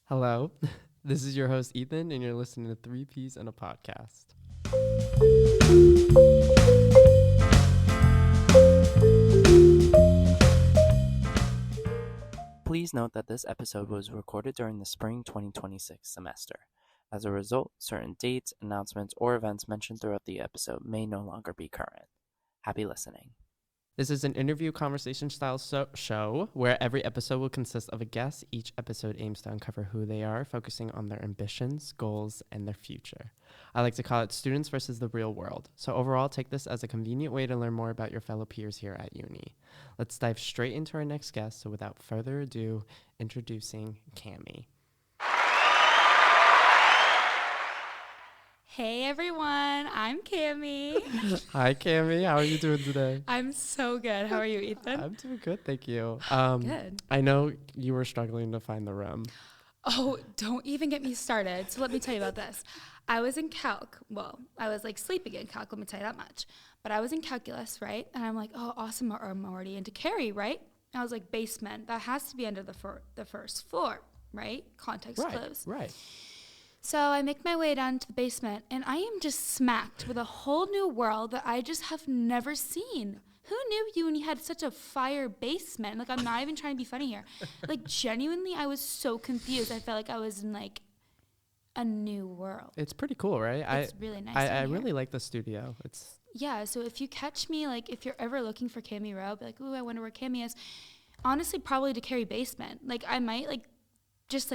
Hello, this is your host Ethan, and you're listening to Three Peas and a Podcast. Please note that this episode was recorded during the spring 2026 semester. As a result, certain dates, announcements, or events mentioned throughout the episode may no longer be current. Happy listening. This is an interview conversation style show where every episode will consist of a guest. Each episode aims to uncover who they are, focusing on their ambitions, goals, and their future. I like to call it students versus the real world. So overall, take this as a convenient way to learn more about your fellow peers here at uni. Let's dive straight into our next guest. So without further ado, introducing Cami. Hey everyone, I'm Cami. Hi Cami, how are you doing today? I'm so good. How are you, Ethan? I'm doing good, thank you. Good. I know you were struggling to find the room. Oh, don't even get me started. So let me tell you about this. I was in calc. Well, I was like sleeping in calc, let me tell you that much. But I was in calculus, right? And I'm like, oh, awesome, I'm already into carry, right? I was like, basement, that has to be under the first floor, right? Context clues. Right. So I make my way down to the basement, and I am just smacked with a whole new world that I just have never seen. Who knew uni had such a fire basement? Like, I'm not even trying to be funny here. Like, genuinely, I was so confused. I felt like I was in, like, a new world. It's pretty cool, right? It's really nice. I really like the studio. Yeah, so if you catch me, like, if you're ever looking for Cami Rowe, be like, ooh, I wonder where Cami is. Honestly, probably to carry basement. Like, I might, like, just,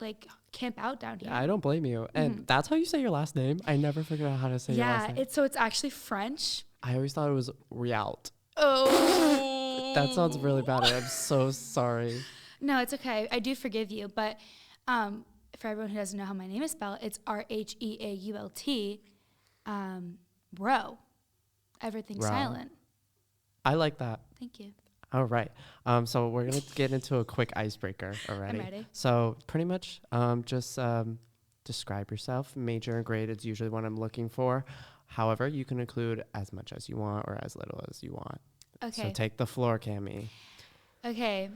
like camp out down here. Yeah, I don't blame you. And that's how you say your last name? I never figured out how to say your last name. Yeah, it's actually French. I always thought it was Rialt. Oh. That sounds really bad. I'm so sorry. No, it's okay. I do forgive you. But for everyone who doesn't know how my name is spelled, it's Rheault. Rowe. Everything's silent. I like that. Thank you. All right. So we're going to get into a quick icebreaker already. I'm ready. So pretty much just describe yourself. Major and grade is usually what I'm looking for. However, you can include as much as you want or as little as you want. Okay. So take the floor, Cami. Okay.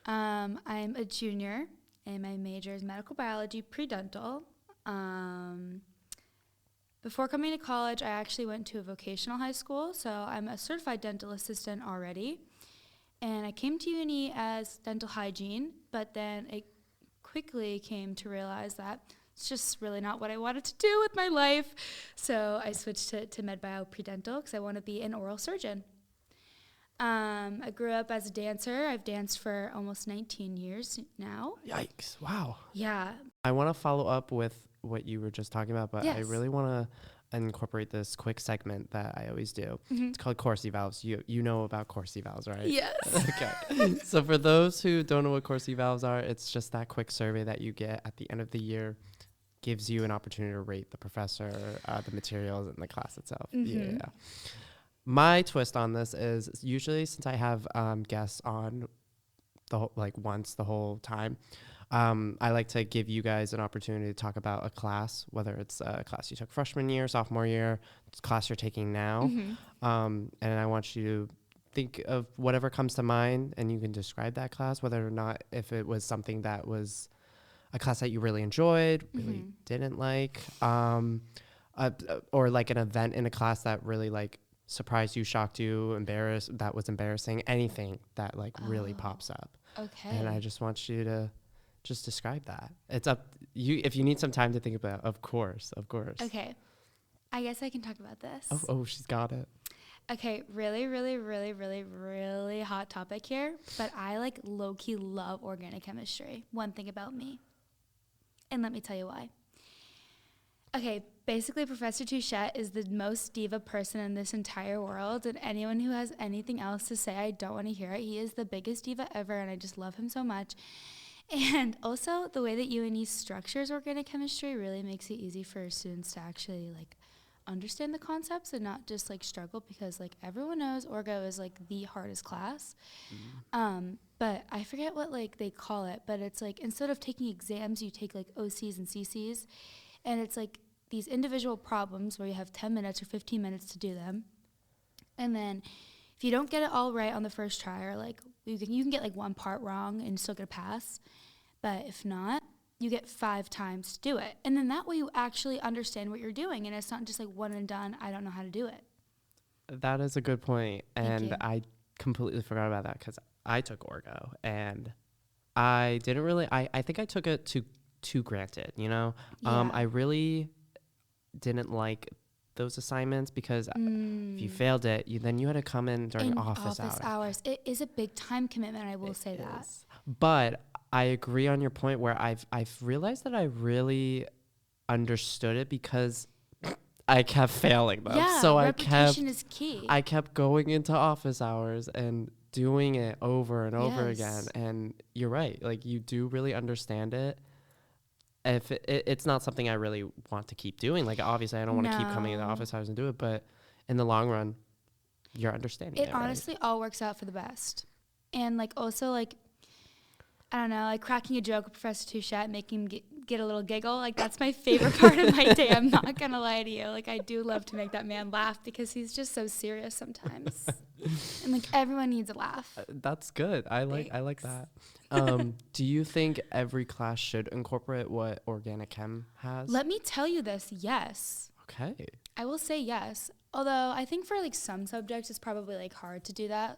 I'm a junior, and my major is medical biology, pre-dental. Before coming to college, I actually went to a vocational high school, so I'm a certified dental assistant already. And I came to uni as dental hygiene, but then it quickly came to realize that it's just really not what I wanted to do with my life. So I switched to med bio pre-dental because I want to be an oral surgeon. I grew up as a dancer. I've danced for almost 19 years now. Yikes. Wow. Yeah. I want to follow up with what you were just talking about, but yes. I really want to incorporate this quick segment that I always do. Mm-hmm. It's called Corsi Valves. You know about Corsi Valves, right? Yes. Okay. So for those who don't know what Corsi Valves are, it's just that quick survey that you get at the end of the year. Gives you an opportunity to rate the professor, the materials, and the class itself. Mm-hmm. Yeah. My twist on this is usually since I have guests on once the whole time, I like to give you guys an opportunity to talk about a class, whether it's a class you took freshman year, sophomore year, class you're taking now. Mm-hmm. And I want you to think of whatever comes to mind, and you can describe that class, whether or not if it was something that was a class that you really enjoyed, really didn't like, or like an event in a class that really like surprised you, shocked you, that was embarrassing, anything that like really pops up. Okay. And I just want you to just describe that. It's up you if you need some time to think about it, of course. Okay. I guess I can talk about this. Oh, she's got it. Okay, really, really, really, really, really hot topic here, but I like low-key love organic chemistry. One thing about me. And let me tell you why. Okay, basically Professor Touchette is the most diva person in this entire world, and anyone who has anything else to say, I don't want to hear it. He is the biggest diva ever, and I just love him so much. And also, the way that UNE structures organic chemistry really makes it easy for students to actually, like, understand the concepts and not just, like, struggle, because, like, everyone knows Orgo is, like, the hardest class. But I forget what, like, they call it, but it's, like, instead of taking exams, you take, like, OCs and CCs, and it's, like, these individual problems where you have 10 minutes or 15 minutes to do them. And then if you don't get it all right on the first try, or, like, you can get, like, one part wrong and still get a pass. But if not, you get 5 times to do it. And then that way you actually understand what you're doing. And it's not just like one and done, I don't know how to do it. That is a good point. Thank you. And I completely forgot about that because I took Orgo and I didn't really, I think I took it to granted, you know? Yeah. I really didn't like those assignments because if you failed it, then you had to come in during office hours. It is a big time commitment, I will say that. But I agree on your point where I've realized that I really understood it because I kept failing them. Yeah, So repetition is key. I kept going into office hours and doing it over and over again. And you're right. Like, you do really understand it. If it's not something I really want to keep doing. Like, obviously, I don't want to keep coming into office hours and do it. But in the long run, you're understanding it. It honestly all works out for the best. And, like, also, like, I don't know, like cracking a joke with Professor Touchette, making him get a little giggle. Like, that's my favorite part of my day. I'm not going to lie to you. Like, I do love to make that man laugh because he's just so serious sometimes. And, like, everyone needs a laugh. That's good. I like that. Do you think every class should incorporate what organic chem has? Let me tell you this, yes. Okay. I will say yes. Although I think for, like, some subjects it's probably, like, hard to do that.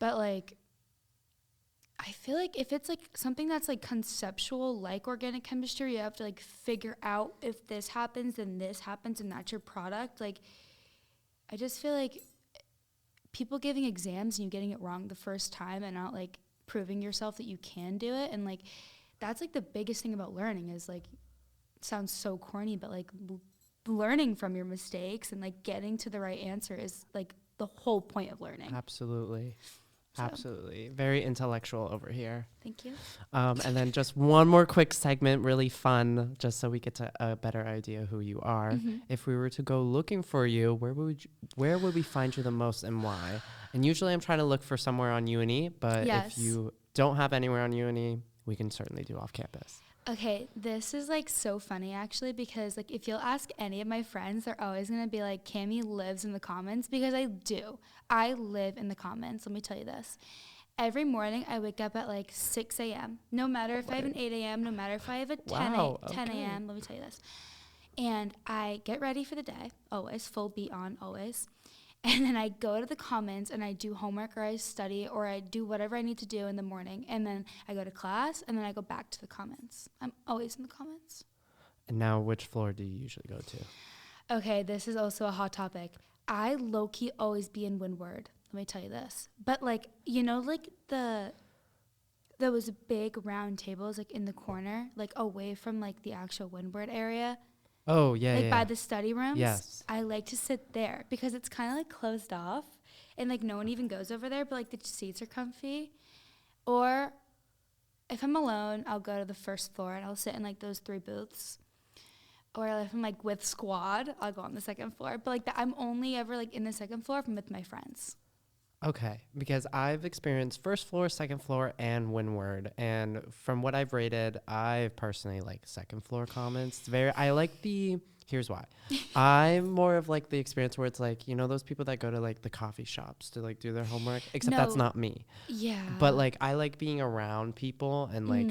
But, like, I feel like if it's like something that's like conceptual, like organic chemistry, you have to like figure out if this happens, then this happens, and that's your product. Like, I just feel like people giving exams and you getting it wrong the first time and not like proving yourself that you can do it. And like, that's like the biggest thing about learning is like, it sounds so corny, but like learning from your mistakes and like getting to the right answer is like the whole point of learning. Absolutely. Absolutely. Very intellectual over here. Thank you. And then just one more quick segment, really fun, just so we get to a better idea who you are. If we were to go looking for you, where would we find you the most and why? And usually I'm trying to look for somewhere on UNE, but if you don't have anywhere on UNE, we can certainly do off campus. Okay, this is like so funny actually because like if you'll ask any of my friends, they're always gonna be like, Cami lives in the comments, because I do. I live in the comments. Let me tell you this. Every morning I wake up at like 6 a.m. No matter if I have an 8 a.m., no matter if I have a 10 a.m., let me tell you this. And I get ready for the day, always, full beat on, always. And then I go to the comments and I do homework or I study or I do whatever I need to do in the morning. And then I go to class and then I go back to the comments. I'm always in the comments. And now, which floor do you usually go to? Okay, this is also a hot topic. I low-key always be in Windward. Let me tell you this. But like, you know, like those big round tables like in the corner, like away from like the actual Windward area. Oh, yeah, like by the study rooms. Yes. I like to sit there because it's kind of like closed off and like no one even goes over there, but like the seats are comfy. Or if I'm alone, I'll go to the first floor and I'll sit in like those 3 booths. Or if I'm like with squad, I'll go on the second floor. But like I'm only ever like in the second floor if I'm with my friends. Okay, because I've experienced first floor, second floor, and Windward, and from what I've rated, I personally like second floor comments. I like here's why. I'm more of like the experience where it's like, you know, those people that go to like the coffee shops to like do their homework, except that's not me. Yeah. But like I like being around people and like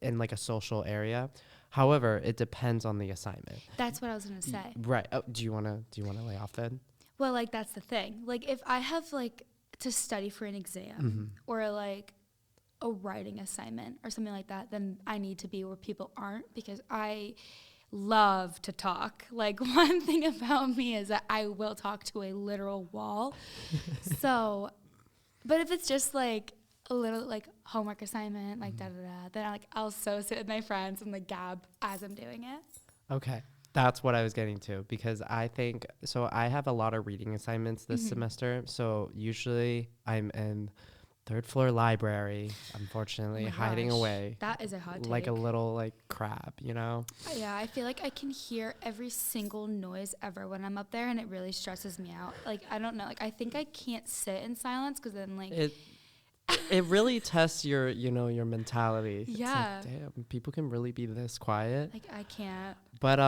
in like a social area. However, it depends on the assignment. That's what I was gonna say. Right. Oh, do you wanna lay off then? Well, like, that's the thing. Like, if I have, like, to study for an exam or, like, a writing assignment or something like that, then I need to be where people aren't because I love to talk. Like, one thing about me is that I will talk to a literal wall. So, but if it's just, like, a little, like, homework assignment, like, da-da-da, then, I'll so sit with my friends and, like, gab as I'm doing it. Okay. That's what I was getting to because I think, so I have a lot of reading assignments this semester. So usually I'm in 3rd floor library, unfortunately, hiding away. That is a hot take. Like a little like crab, you know? Yeah, I feel like I can hear every single noise ever when I'm up there and it really stresses me out. Like, I don't know. Like, I think I can't sit in silence because then like... It really tests your, you know, your mentality. Yeah. It's like, damn, people can really be this quiet. Like, I can't. But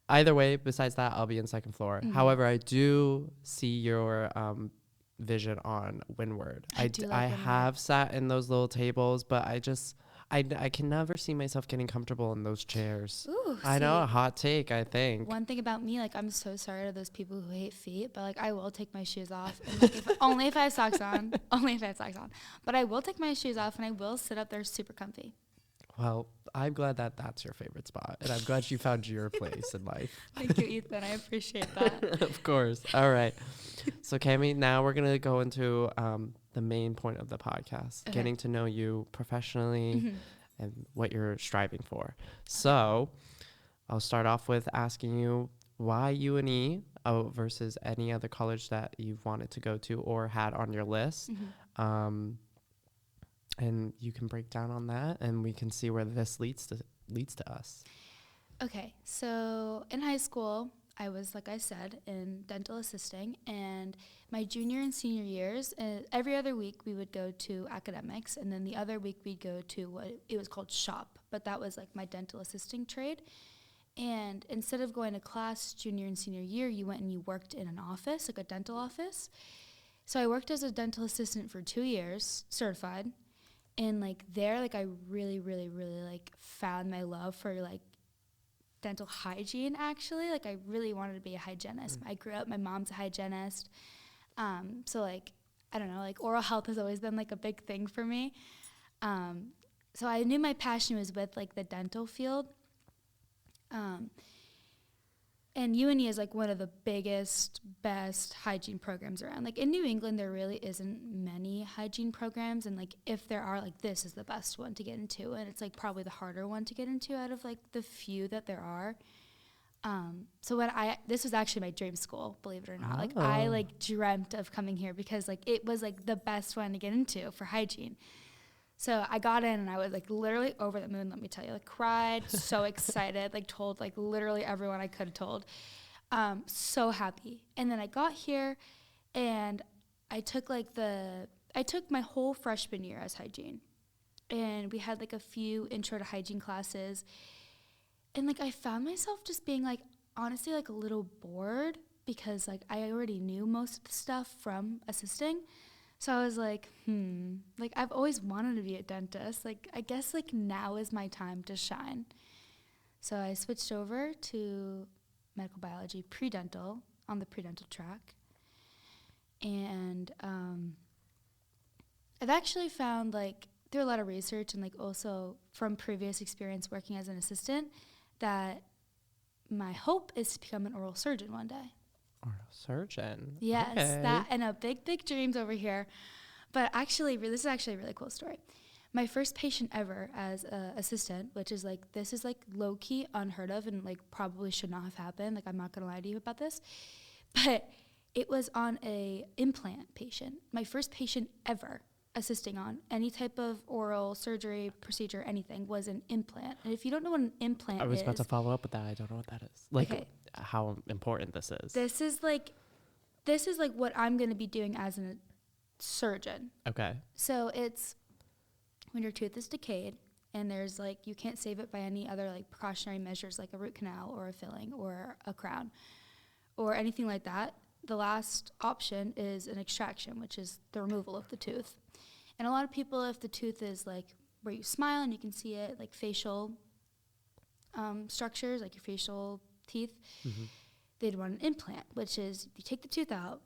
either way, besides that, I'll be in 2nd floor. However, I do see your vision on Windward. I have sat in those little tables, but I can never see myself getting comfortable in those chairs. Ooh, I know, a see, hot take, I think. one thing about me, like I'm so sorry to those people who hate feet, but like I will take my shoes off, and like only if I have socks on, only if I have socks on. But I will take my shoes off and I will sit up there super comfy. Well, I'm glad that that's your favorite spot, and I'm glad you found your place in life. Thank you, Ethan. I appreciate that. Of course. All right. So, Cami, now we're going to go into the main point of the podcast, Okay. getting to know you professionally Mhm. and what you're striving for. So, I'll start off with asking you why UNE versus any other college that you've wanted to go to or had on your list. Mhm. And you can break down on that, and we can see where this leads to us. Okay, so in high school, I was, like I said, in dental assisting, and my junior and senior years, every other week we would go to academics, and then the other week we'd go to what it was called shop, but that was like my dental assisting trade. And instead of going to class junior and senior year, you went and you worked in an office, like a dental office. So I worked as a dental assistant for 2 years, certified. And like there, like I really, really, really like found my love for like dental hygiene actually. Like I really wanted to be a hygienist. I grew up, my mom's a hygienist. So like, I don't know, like oral health has always been like a big thing for me. So I knew my passion was with like the dental field. And UNE is like one of the biggest, best hygiene programs around. Like in New England, there really isn't many hygiene programs. And like if there are, like this is the best one to get into. And it's like probably the harder one to get into out of like the few that there are. So this was actually my dream school, believe it or not. Like I like dreamt of coming here because like it was like the best one to get into for hygiene. So I got in and I was like literally over the moon, let me tell you. Like cried, so excited, like told like literally everyone I could have told. So happy. And then I got here and I took my whole freshman year as hygiene. And we had like a few intro to hygiene classes. And like I found myself just being like honestly like a little bored because like I already knew most of the stuff from assisting. So I was like, like I've always wanted to be a dentist. Like I guess like now is my time to shine. So I switched over to medical biology pre-dental on the pre-dental track. And I've actually found like through a lot of research and like also from previous experience working as an assistant that my hope is to become an oral surgeon one day. Oral surgeon. Yes, Okay. that and a big dreams over here. But actually, this is actually a really cool story. My first patient ever as an assistant, which is like, this is like low key unheard of and like probably should not have happened. Like, I'm not going to lie to you about this. But it was on a implant patient. My first patient ever assisting on any type of oral surgery procedure, anything, was an implant. And if you don't know what an implant is. I was about to follow up with that. I don't know what that is. Like, Okay. how important this is. This is like what I'm going to be doing as a surgeon. Okay. So it's when your tooth is decayed and there's like, you can't save it by any other like precautionary measures like a root canal or a filling or a crown or anything like that. The last option is an extraction, which is the removal of the tooth. And a lot of people, if the tooth is like where you smile and you can see it, like facial structures, like your facial teeth, they'd want an implant, which is you take the tooth out,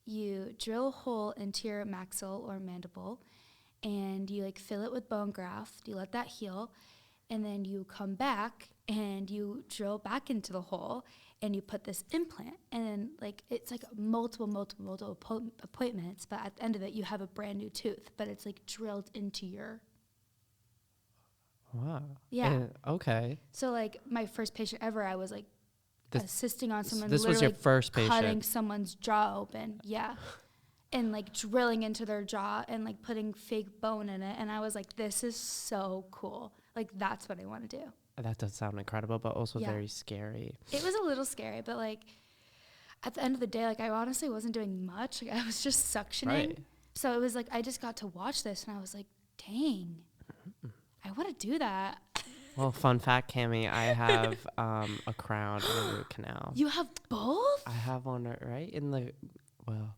you drill a hole into your maxilla or mandible, and you like fill it with bone graft. You let that heal, and then you come back and you drill back into the hole, and you put this implant. And then like it's like multiple appointments, but at the end of it, you have a brand new tooth, but it's like drilled into your. Wow. Yeah. Okay. So like my first patient ever, I was like assisting on someone. This was your first patient. Cutting someone's jaw open. Yeah. And like drilling into their jaw and like putting fake bone in it. And I was like, this is so cool. Like that's what I want to do. That does sound incredible, but also very scary. It was a little scary, but like at the end of the day, like I honestly wasn't doing much. Like I was just suctioning. Right. So it was like I just got to watch this and I was like, dang, I want to do that. Well, fun fact, Cami, I have a crown and a root canal. You have both? I have one right in the, well,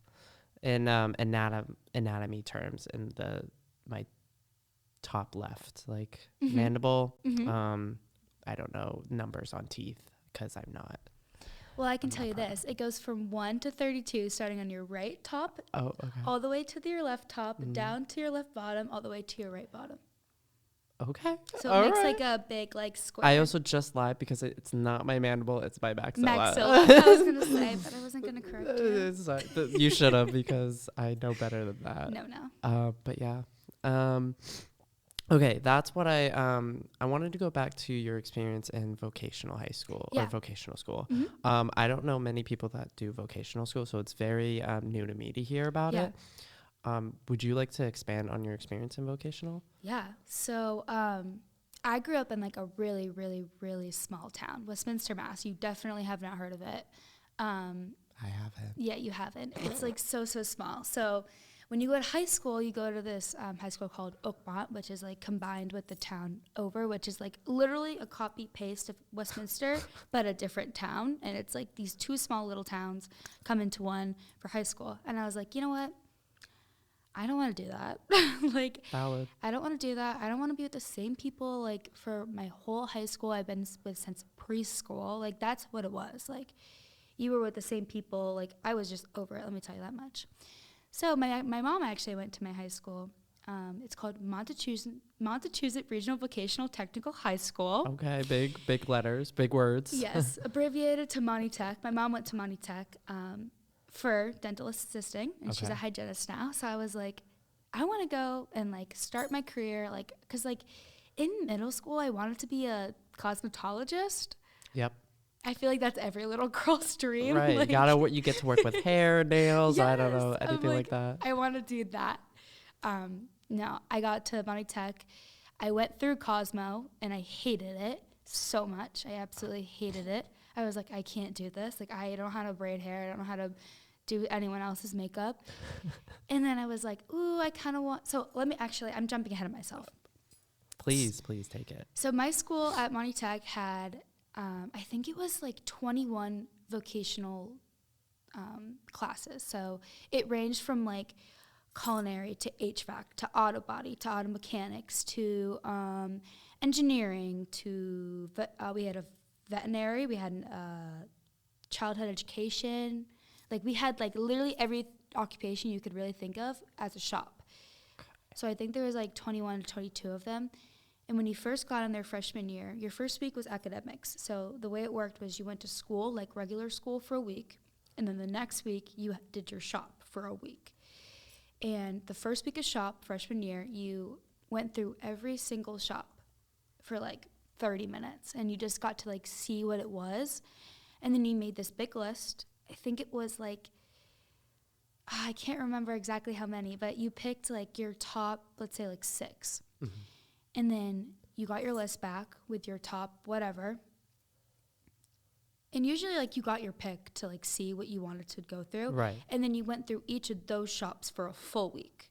in anatomy terms, in my top left, like Mhm. mandible. Mhm. I don't know numbers on teeth because I'm not. Well, I can I'm tell not you part this. It goes from 1 to 32, starting on your right top, Oh, okay. all the way to your left top, Mm. down to your left bottom, all the way to your right bottom. Okay. So it All makes right. like a big like square. I also just lied because it's not my mandible, it's my maxilla. maxilla. I was gonna say, but I wasn't gonna correct you. Sorry, you should have because I know better than that. No. But yeah. Okay, that's what I wanted to go back to your experience in vocational high school or Yeah. vocational school. Mhm. I don't know many people that do vocational school, so it's very new to me to hear about Yeah. it. Would you like to expand on your experience in vocational? Yeah. So I grew up in like a really, really, really small town, Westminster, Mass. You definitely have not heard of it. I haven't. Yeah, you haven't. It's like so small. So when you go to high school, you go to this high school called Oakmont, which is like combined with the town over, which is like literally a copy paste of Westminster, but a different town. And it's like these two small little towns come into one for high school. And I was like, you know what? I don't want to do that. Like, Valid. I don't want to do that. I don't want to be with the same people like for my whole high school. I've been with since preschool. Like, that's what it was. Like, you were with the same people. Like, I was just over it. Let me tell you that much. So my mom actually went to my high school. It's called Montechusett Regional Vocational Technical High School. Okay, big letters, big words. Yes, abbreviated to Monty Tech. My mom went to Monty Tech for dental assisting, and she's a Okay. hygienist now. So I was like, I want to go and like start my career, like, because like in middle school, I wanted to be a cosmetologist. Yep. I feel like that's every little girl's dream. Right. Like, You get to work with hair, nails, I don't know, yes, I'm anything like that. I want to do that. No, I got to Monty Tech. I went through Cosmo, and I hated it so much. I absolutely hated it. I was like, I can't do this. Like, I don't know how to braid hair. I don't know how to do anyone else's makeup. And then I was like, ooh, I kind of want. So I'm jumping ahead of myself. Please take it. So my school at Monty Tech had, I think it was like 21 vocational classes. So it ranged from like culinary to HVAC to auto body to auto mechanics to engineering to we had a veterinary, we had childhood education. Like, we had like literally every occupation you could really think of as a shop. So I think there was like 21 to 22 of them. And when you first got in their freshman year, your first week was academics. So the way it worked was you went to school, like regular school, for a week. And then the next week, you did your shop for a week. And the first week of shop, freshman year, you went through every single shop for like 30 minutes. And you just got to like see what it was. And then you made this big list. I think it was like, I can't remember exactly how many, but you picked like your top, let's say like 6. Mm-hmm. And then you got your list back with your top whatever. And usually like you got your pick to like see what you wanted to go through. Right. And then you went through each of those shops for a full week.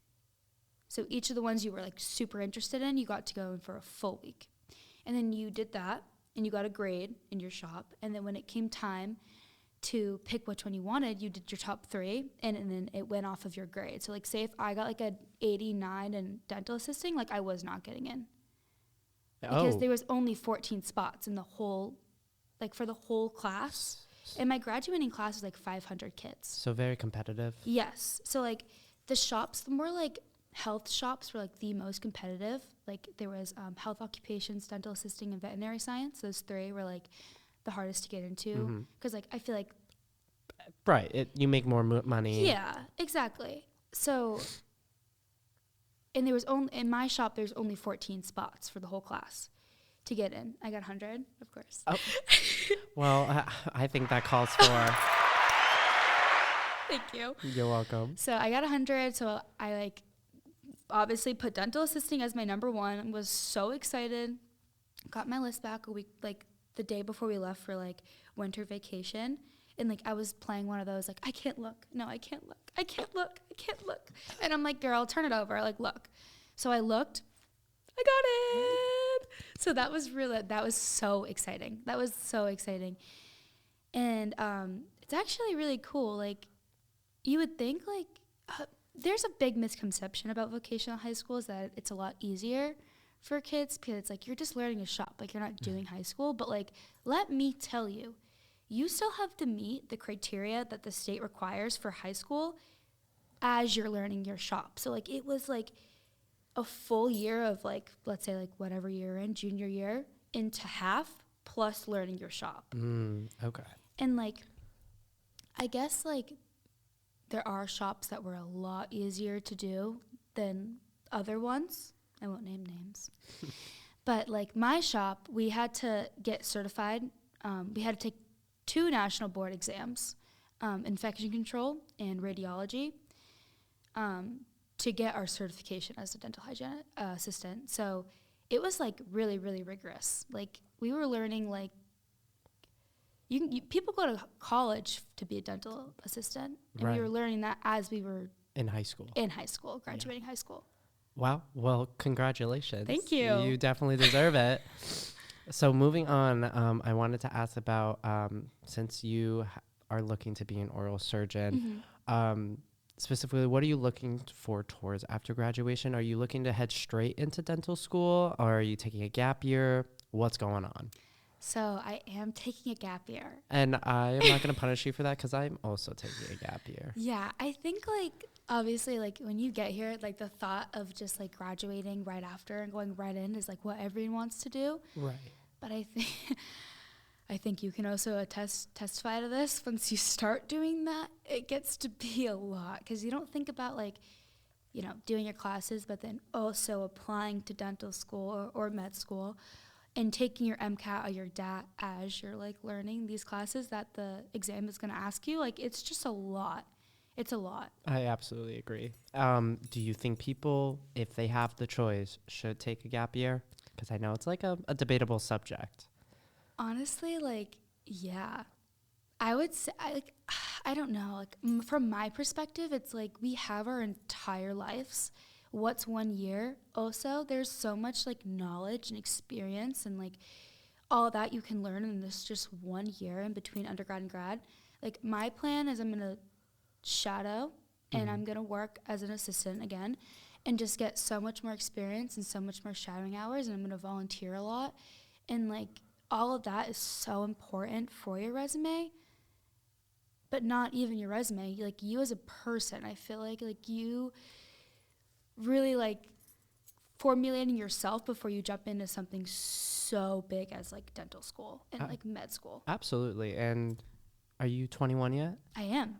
So each of the ones you were like super interested in, you got to go in for a full week. And then you did that and you got a grade in your shop. And then when it came time to pick which one you wanted, you did your top 3 and then it went off of your grade. So like say if I got like an 89 in dental assisting, like I was not getting in. Because there was only 14 spots in the whole, like for the whole class. And my graduating class was like 500 kids. So very competitive. Yes. So like the shops, the more like health shops were like the most competitive. Like there was health occupations, dental assisting, and veterinary science. Those 3 were like the hardest to get into because like I feel like you make more money. Yeah, exactly. So and there was only in my shop there's only 14 spots for the whole class to get in. I got 100, of course. Oh. Well, I think that calls for Thank you. You're welcome. So I got 100, so I like obviously put dental assisting as my number 1. Was so excited. Got my list back a week, like the day before we left for like winter vacation. And like I was playing one of those like, I can't look. No, I can't look. I can't look. I can't look. And I'm like, girl, turn it over. Like, look. So I looked. I got it. So that was so exciting. That was so exciting. And it's actually really cool. Like you would think like there's a big misconception about vocational high school is that it's a lot easier for kids because it's like you're just learning a shop, like you're not doing high school. But like, let me tell you, you still have to meet the criteria that the state requires for high school as you're learning your shop. So like it was like a full year of like, let's say like whatever you're in, junior year, into half plus learning your shop. Okay. And like, I guess like there are shops that were a lot easier to do than other ones. I won't name names. But like my shop, we had to get certified. We had to take 2 national board exams, infection control and radiology, to get our certification as a dental hygiene assistant. So it was like really, really rigorous. Like we were learning like people go to college to be a dental assistant, and Right. we were learning that as we were In high school. graduating high school. Wow. Well, congratulations. Thank you. You definitely deserve it. So moving on, I wanted to ask about, since you are looking to be an oral surgeon, specifically, what are you looking for towards after graduation? Are you looking to head straight into dental school, or are you taking a gap year? What's going on? So I am taking a gap year. And I am not going to punish you for that because I'm also taking a gap year. Yeah, I think like obviously like when you get here, like the thought of just like graduating right after and going right in is like what everyone wants to do. Right. But I think you can also testify to this. Once you start doing that, it gets to be a lot because you don't think about like, you know, doing your classes, but then also applying to dental school or med school and taking your MCAT or your DAT as you're like learning these classes that the exam is going to ask you. Like it's just a lot. It's a lot. I absolutely agree. Do you think people, if they have the choice, should take a gap year? Because I know it's like a debatable subject. Honestly, like, yeah. I would say, I don't know. Like, from my perspective, it's like we have our entire lives. What's 1 year? Also, there's so much like knowledge and experience and like all that you can learn in this just 1 year in between undergrad and grad. Like, my plan is I'm going to shadow and I'm going to work as an assistant again and just get so much more experience and so much more shadowing hours, and I'm going to volunteer a lot. And like all of that is so important for your resume, but not even your resume, like you as a person. I feel like you really like formulating yourself before you jump into something so big as like dental school and like med school. Absolutely. And are you 21 yet? I am.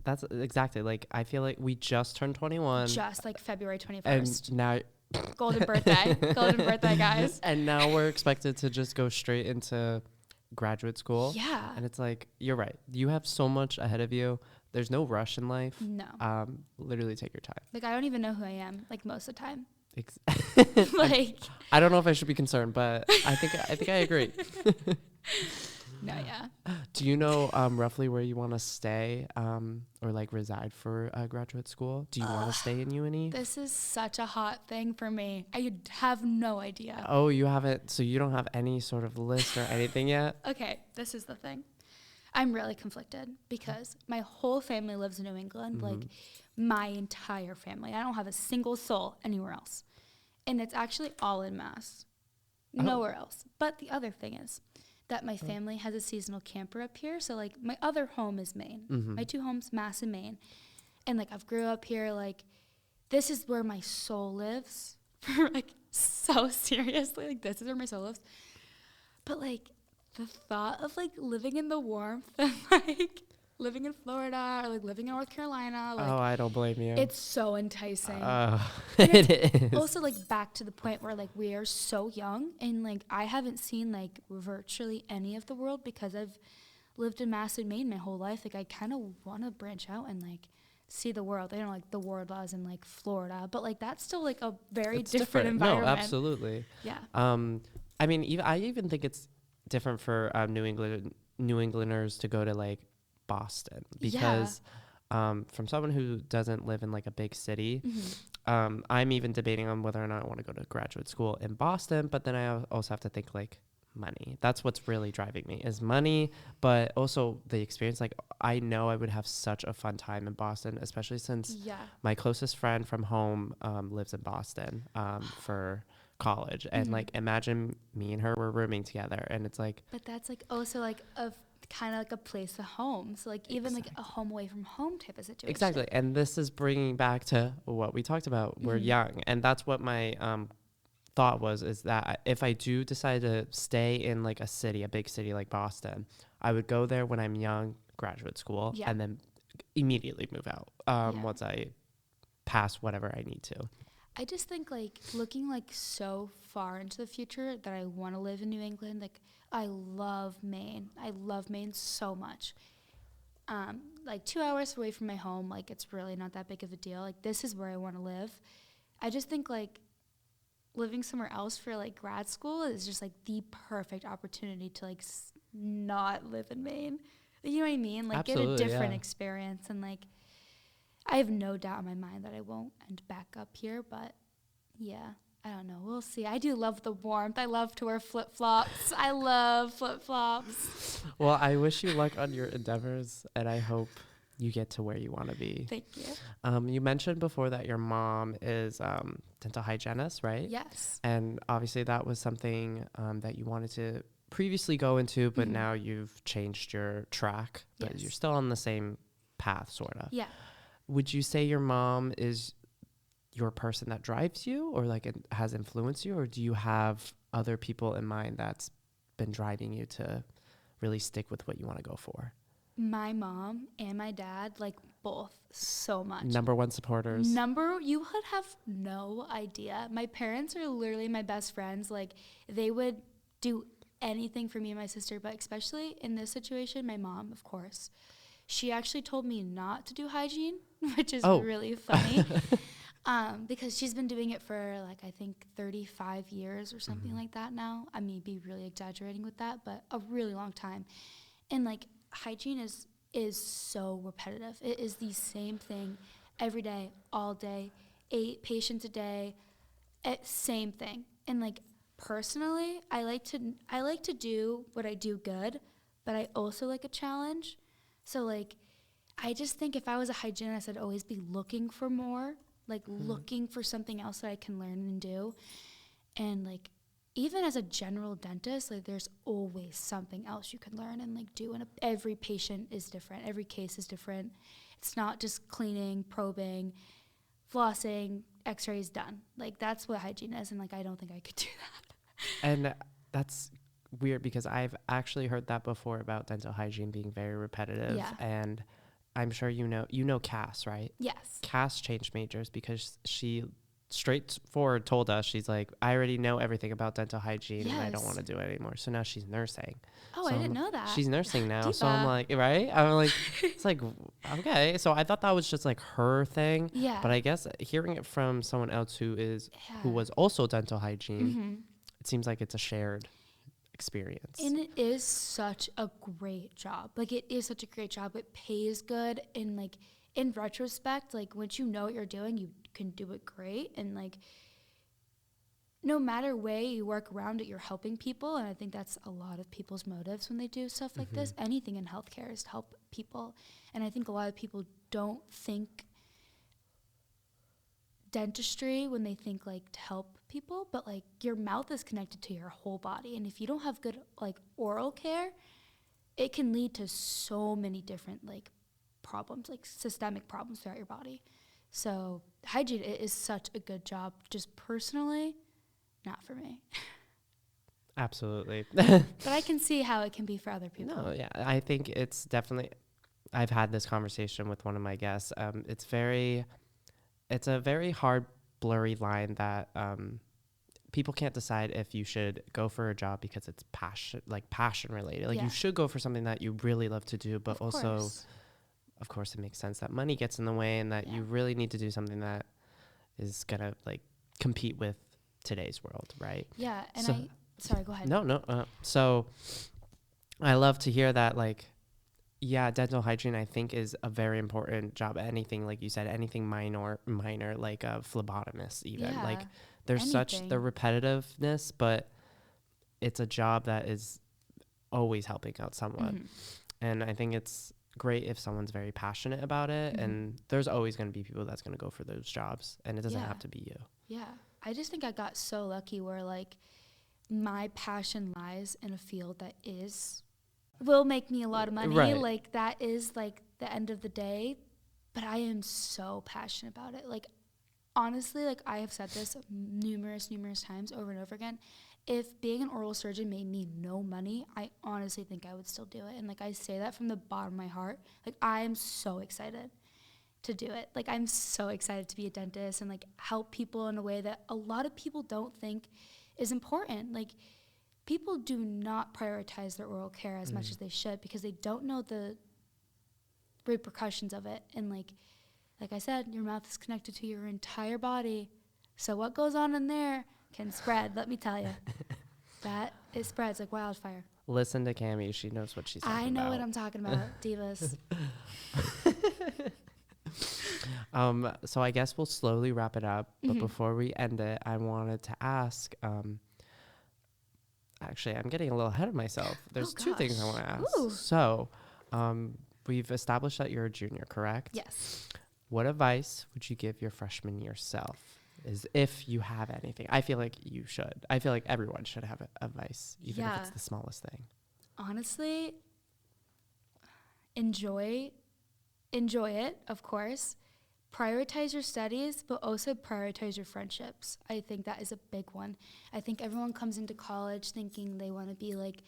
That's exactly, like, I feel like we just turned 21. Just like February 21st. And now... Golden birthday. Golden birthday, guys. And now we're expected to just go straight into graduate school. Yeah. And it's like, you're right. You have so much ahead of you. There's no rush in life. No. Literally take your time. Like, I don't even know who I am, like, most of the time. Like, I don't know if I should be concerned, but I think I agree. No, yeah. Do you know roughly where you want to stay or like reside for graduate school? Do you want to stay in UNE? This is such a hot thing for me. I have no idea. Oh, you haven't, so you don't have any sort of list or anything yet? Okay, this is the thing. I'm really conflicted because my whole family lives in New England, like my entire family. I don't have a single soul anywhere else. And it's actually all in Mass. Nowhere else. But the other thing is that my family has a seasonal camper up here. So like my other home is Maine. My 2 homes, Mass and Maine. And like I've grew up here, like this is where my soul lives. Like so seriously, like this is where my soul lives. But like the thought of like living in the warmth and like living in Florida or like living in North Carolina, like I don't blame you. it's so enticing. It is. Also like back to the point where like we are so young and like I haven't seen like virtually any of the world because I've lived in Mass and Maine my whole life. Like I kind of want to branch out and like see the world. I don't know like the world was in like Florida, but like that's still like a very different environment. No, absolutely. Yeah. I mean, I even think it's different for New Englanders to go to like Boston because from someone who doesn't live in like a big city, I'm even debating on whether or not I want to go to graduate school in Boston. But then I also have to think like money. That's what's really driving me is money, but also the experience. Like I know I would have such a fun time in Boston, especially since Yeah. my closest friend from home lives in Boston for college. And Mhm. like imagine me and her were rooming together, and it's like But that's like also like a kind of like a place of home. So like even like a exactly. home away from home type of situation. Exactly. And this is bringing back to what we talked about. We're young, and that's what my thought was is that if I do decide to stay in like a city, a big city like Boston, I would go there when I'm young, graduate school, Yeah. and then immediately move out Yeah. once I pass whatever I need to. I just think like looking like so far into the future that I want to live in New England. Like I love Maine. I love Maine so much. Like 2 hours away from my home, like it's really not that big of a deal. Like this is where I want to live. I just think like living somewhere else for like grad school is just like the perfect opportunity to like not live in Maine. You know what I mean? Like get a Absolutely, different yeah. experience and like I have no doubt in my mind that I won't end back up here, but yeah, I don't know. We'll see. I do love the warmth. I love to wear flip-flops. I love flip-flops. Well, I wish you luck on your endeavors, and I hope you get to where you want to be. Thank you. You mentioned before that your mom is dental hygienist, right? Yes. And obviously that was something that you wanted to previously go into, but now you've changed your track, but Yes. you're still on the same path, sort of. Yeah. Would you say your mom is your person that drives you or like it has influenced you, or do you have other people in mind that's been driving you to really stick with what you want to go for? My mom and my dad, like both so much. Number one supporters. You would have no idea. My parents are literally my best friends. Like they would do anything for me and my sister, but especially in this situation, my mom, of course. She actually told me not to do hygiene, which is Oh. really funny. Because she's been doing it for like I think 35 years or something like that now. I may be really exaggerating with that, but a really long time. And like hygiene is so repetitive. It is the same thing every day, all day, 8 patients a day, same thing. And like personally, I like to do what I do good, but I also like a challenge. So like I just think if I was a hygienist, I'd always be looking for more, like looking for something else that I can learn and do. And like even as a general dentist, like there's always something else you can learn and like do. And every patient is different. Every case is different. It's not just cleaning, probing, flossing, x-rays, done. Like that's what hygiene is. And like, I don't think I could do that. And that's weird because I've actually heard that before about dental hygiene being very repetitive. Yeah. And I'm sure you know Cass, right? Yes. Cass changed majors because she straightforward told us, she's like, I already know everything about dental hygiene and I don't Yes. want to do it anymore. So now she's nursing. Oh, So I I'm didn't like, know that. She's nursing now. Diva. So I'm like, right? I'm like, it's like, okay. So I thought that was just like her thing. Yeah. But I guess hearing it from someone else who Yeah. was also dental hygiene, Mm-hmm. it seems like it's a shared experience. And it is such a great job. Like it is such a great job. It pays good. And like in retrospect, like once you know what you're doing, you can do it great. And like no matter way you work around it, you're helping people. And I think that's a lot of people's motives when they do stuff like this. Anything in healthcare is to help people. And I think a lot of people don't think dentistry when they think like to help people, but like your mouth is connected to your whole body. And if you don't have good like oral care, it can lead to so many different like problems, like systemic problems throughout your body. So hygiene is such a good job. Just personally, not for me. Absolutely. But I can see how it can be for other people. No, yeah. I think it's definitely, I've had this conversation with one of my guests. It's a very hard, blurry line that people can't decide if you should go for a job because it's passion related. Like Yeah. you should go for something that you really love to do, but Of also, course. of course, it makes sense that money gets in the way and that Yeah. you really need to do something that is gonna like compete with today's world, right? Yeah, and So- sorry, go ahead. No. So I love to hear that, like, yeah, dental hygiene, I think, is a very important job. Anything, like you said, anything minor, like a phlebotomist, even. Yeah, Like, there's such the anything. repetitiveness, but it's a job that is always helping out someone. Mhm. And I think it's great if someone's very passionate about it. Mhm. And there's always going to be people that's going to go for those jobs, and it doesn't Yeah. have to be you. Yeah. I just think I got so lucky where like my passion lies in a field that will make me a lot of money. Right. Like that is like the end of the day, but I am so passionate about it. Like honestly, like I have said this numerous times over and over again. If being an oral surgeon made me no money, I honestly think I would still do it. And like I say that from the bottom of my heart. Like I am so excited to do it. Like I'm so excited to be a dentist and like help people in a way that a lot of people don't think is important. Like people do not prioritize their oral care as much as they should because they don't know the repercussions of it. And like I said, your mouth is connected to your entire body. So what goes on in there can spread, let me tell you. That it spreads like wildfire. Listen to Cammie. She knows what she's talking about. I know what I'm talking about, divas. So I guess we'll slowly wrap it up. But Mhm. before we end it, I wanted to ask, actually, I'm getting a little ahead of myself. There's two things I gosh. want to ask. Ooh. So, we've established that you're a junior, correct? Yes. What advice would you give your freshman year self? Is if you have anything. I feel like you should. I feel like everyone should have advice, even if it's Yeah. the smallest thing. Honestly, enjoy it, of course. Prioritize your studies, but also prioritize your friendships. I think that is a big one. I think everyone comes into college thinking they want to be like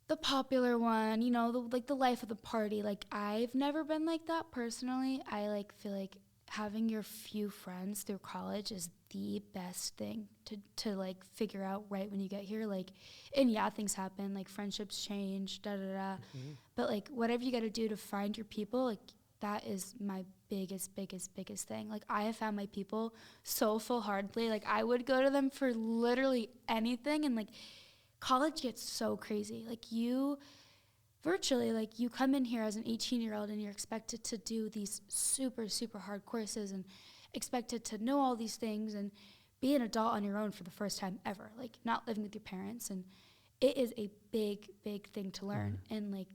the popular one, you know, the life of the party. Like I've never been like that personally. I like feel like having your few friends through college is the best thing to like figure out right when you get here. Like, and yeah, things happen, like friendships change, but like whatever you got to do to find your people, like that is my biggest thing. Like I have found my people so full-heartedly. Like I would go to them for literally anything. And like college gets so crazy. Like you virtually, like you come in here as an 18-year-old and you're expected to do these super hard courses and expected to know all these things and be an adult on your own for the first time ever, like not living with your parents. And it is a big thing to learn. And like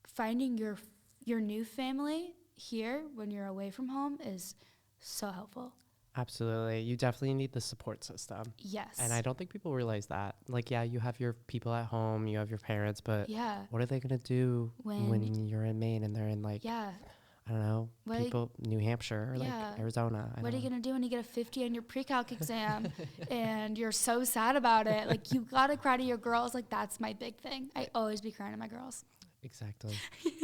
finding your new family here when you're away from home is so helpful. Absolutely. You definitely need the support system. Yes. And I don't think people realize that. Like, yeah, you have your people at home, you have your parents, but yeah, what are they going to do when you're in Maine and they're in, like, yeah, I don't know, New Hampshire or Yeah. like Arizona? what are you going to do when you get a 50 on your pre-calc exam and you're so sad about it? Like, you got to cry to your girls. Like, that's my big thing. I always be crying to my girls. Exactly.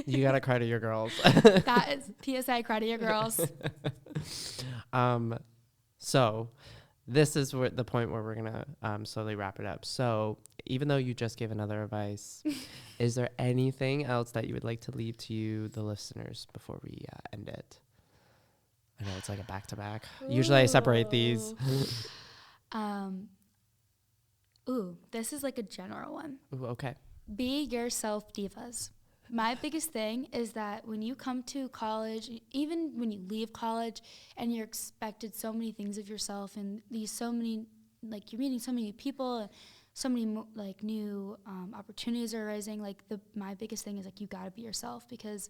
You got to cry to your girls. That is PSA, cry to your girls. So this is the point where we're going to slowly wrap it up. So even though you just gave another advice, is there anything else that you would like to leave to the listeners before we end it? I know it's like a back-to-back. Usually I separate these. This is like a general one. Ooh, okay. Be yourself, divas. My biggest thing is that when you come to college, even when you leave college and you're expected so many things of yourself and you're meeting so many people and so many like new opportunities are arising, like my biggest thing is like you gotta be yourself, because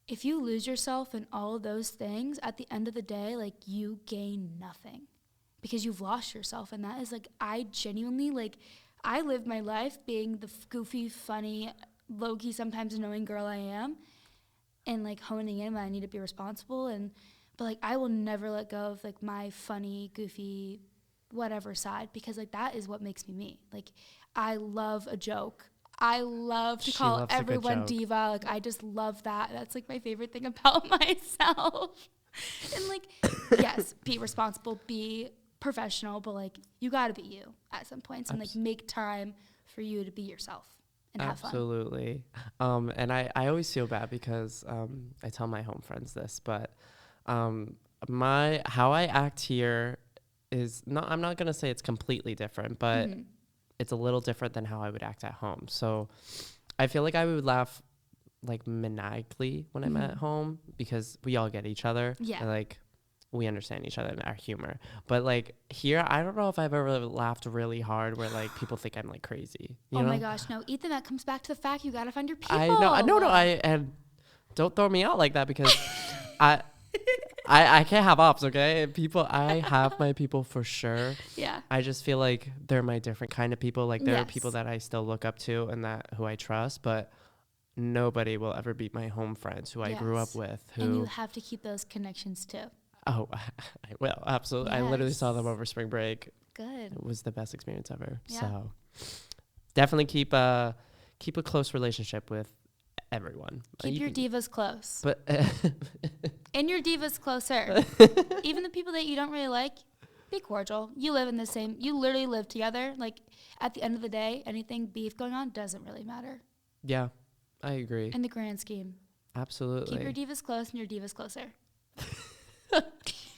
if you lose yourself in all of those things, at the end of the day, like you gain nothing because you've lost yourself. And that is like, I genuinely, like, I lived my life being the goofy, funny, low-key, sometimes annoying girl I am, and like honing in when I need to be responsible. But like I will never let go of like my funny, goofy, whatever side, because like that is what makes me. Like I love a joke. I love to call everyone diva. Like I just love that. That's like my favorite thing about myself. And like, yes, be responsible, be professional, but like you got to be you at some points and like make time for you to be yourself. Absolutely. And I always feel bad because I tell my home friends this, but how I act here is not, I'm not going to say it's completely different, but it's a little different than how I would act at home. So I feel like I would laugh like maniacally when I'm at home because we all get each other. Yeah. And, like we understand each other and our humor. But like here, I don't know if I've ever laughed really hard where like people think I'm like crazy. You Oh know? my gosh, no, Ethan, that comes back to the fact you gotta find your people. I know. No. And don't throw me out like that because I. I can't have ops, okay? People, I have my people for sure. Yeah. I just feel like they're my different kind of people. Like there are Yes. people that I still look up to and that who I trust, but nobody will ever beat my home friends who I grew up Yes. with. And you Who have to keep those connections too. oh, I will absolutely. I literally saw them Yes. over spring break. Good. It was the best experience ever. Yeah. So definitely keep a close relationship with everyone. Keep You your can- divas close. But And your divas closer. Even the people that you don't really like, be cordial. You literally live together. Like, at the end of the day, anything beef going on doesn't really matter yeah, I agree. in the grand scheme. Absolutely. Keep your divas close and your divas closer.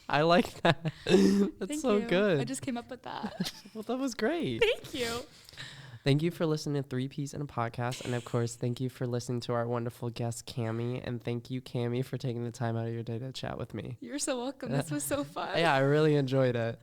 I like that. That's Thank so you. good. I just came up with that. Well, that was great. Thank you. Thank you for listening to Three Peas in a Podcast. And of course, thank you for listening to our wonderful guest, Cami. And thank you, Cami, for taking the time out of your day to chat with me. You're so welcome. This was so fun. Yeah, I really enjoyed it.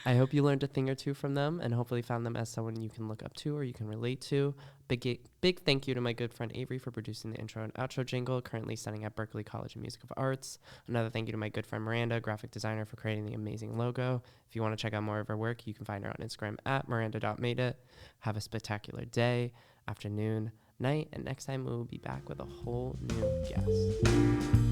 I hope you learned a thing or two from them and hopefully found them as someone you can look up to or you can relate to. Big thank you to my good friend Avery for producing the intro and outro jingle, currently studying at Berklee College of Music of Arts. Another thank you to my good friend Miranda, graphic designer, for creating the amazing logo. If you want to check out more of her work, you can find her on Instagram at miranda.madeit. Have a spectacular day, afternoon, night, and next time we will be back with a whole new guest.